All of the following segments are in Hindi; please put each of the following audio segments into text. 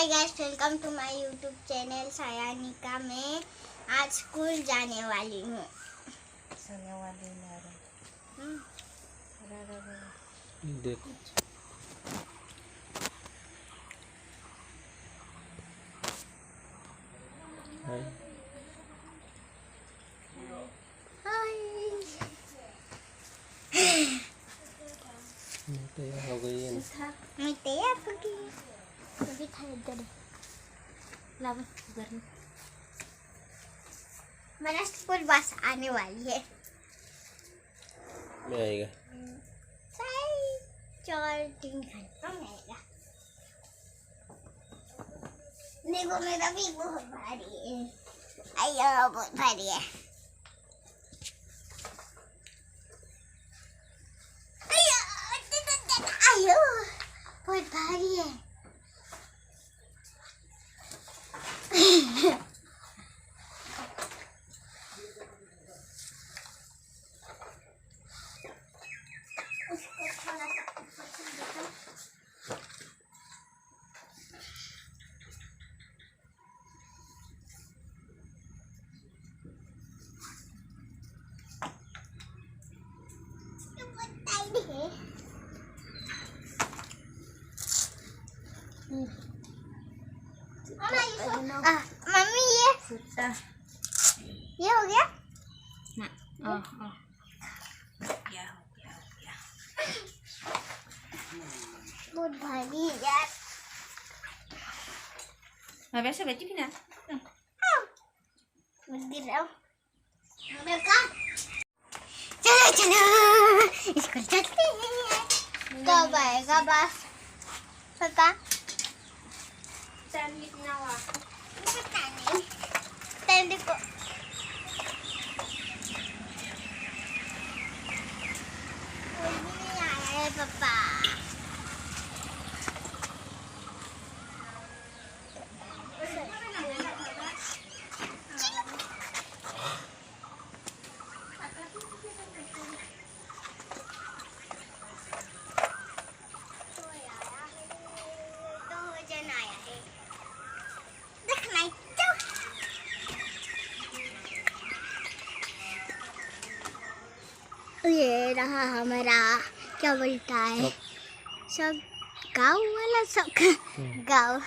Hi guys, welcome to my YouTube channel Sayanika. मैं आज स्कूल जाने वाली हूँ। देखो हाय मैं तैयार हो गई है। मैं तैयार हो गई। अभी था इधर लाभ गर्मी। मेरा स्कूल बस आने वाली है। मैं आएगा 4-3 घंटों में आएगा। देखो मेरा भी बहुत भारी है। अयो बहुत भारी है। अयो बहुत भारी है। मम्मी ये हो गया ना? क्या हो गया? बहुत भारी है यार। मैं वैसे बैठी भी ना। गिर रहा हूँ। चलो चलो स्कूल चलते हैं। कब आएगा बस? पता टाइम कितना हुआ? पता नहीं। टाइम देखो। कोई भी नहीं आया है पापा। ये रहा हमारा क्या बोलता है सब गाँव वाला सब गाँव।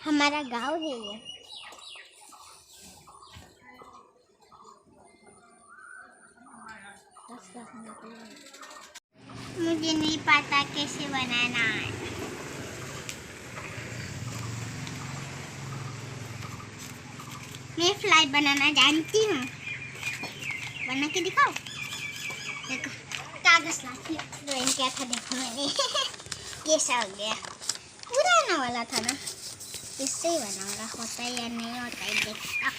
हमारा गाँव है ये। मुझे नहीं पता कैसे बनाना है। मैं फ्लाई बनाना जानती हूँ। बना के दिखाओ। देखो कागज लाती हूँ। ड्राइंग किया था देखो मैंने। कैसा हो गया? पुराना वाला था ना, इससे ही बनाऊंगा। होता है या नहीं होता है देखता।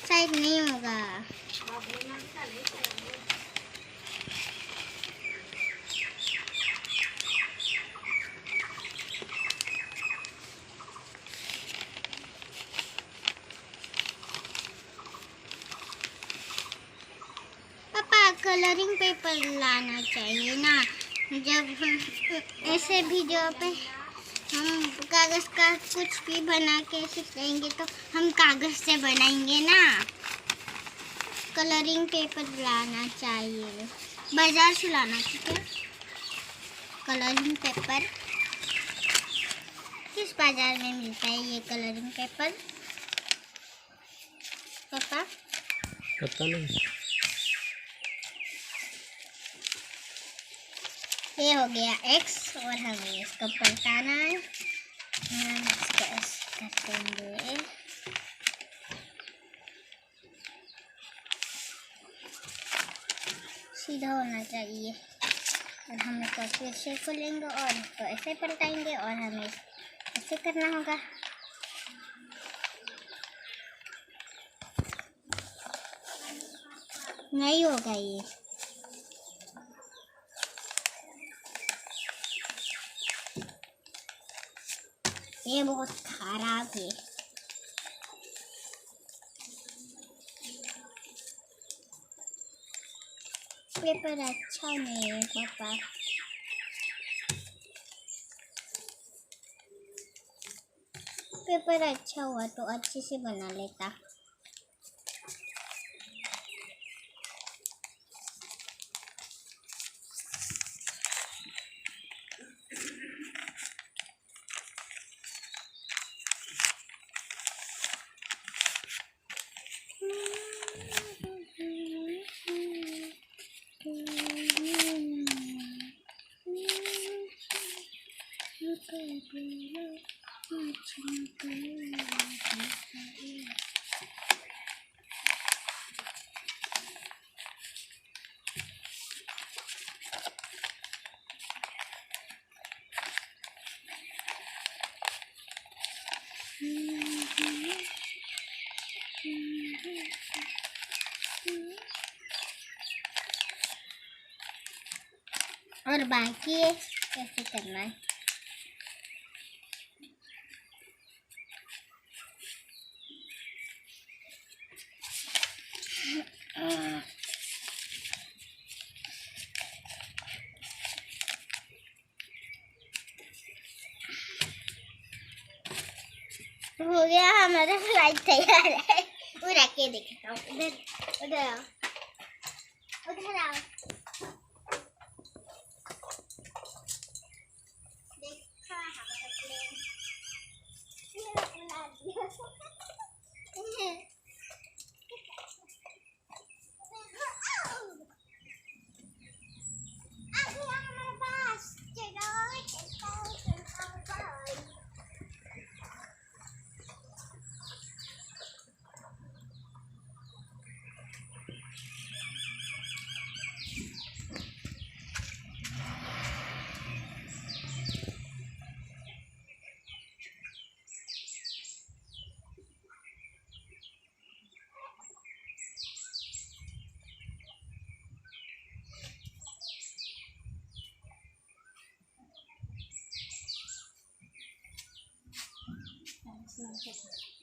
शायद नहीं होगा। कलरिंग पेपर लाना चाहिए ना। जब हम ऐसे वीडियो पे हम कागज़ का कुछ भी बना के सिखाएंगे तो हम कागज़ से बनाएंगे ना। कलरिंग पेपर लाना चाहिए, बाजार से लाना। ठीक है, कलरिंग पेपर किस बाजार में मिलता है ये कलरिंग पेपर? पापा पता नहीं। ये हो गया X और हमें इसको पलटाना है। हम इसको ऐसे कर देंगे। सीधा होना चाहिए। और हम इसको फिर से खोलेंगे और इसको ऐसे पलटाएंगे और हमें ऐसे करना होगा। नहीं होगा ये। ये बहुत खराब है। पेपर अच्छा नहीं है पापा। पेपर अच्छा हुआ तो अच्छे से बना लेता। और बाकी है कैसे करना है। हो गया हमारा फ्लाइट तैयार है। वो रख के दिखाता हूँ। उधर उधर आओ, उधर आओ। देखा हमारा प्लेन। ये बना दिया। आ गया हमारा बस। चलो चलो चलो। Thank you.